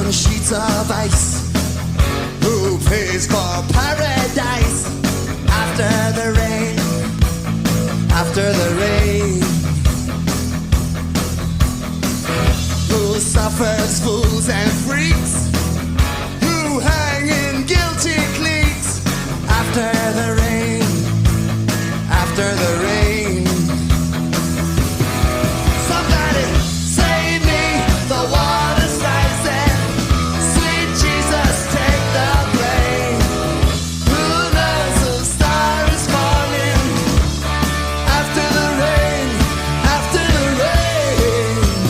on sheets of ice. Who pays for paradise after the rain? After the rain. Who suffers fools and freaks? Who hang in guilty cliques after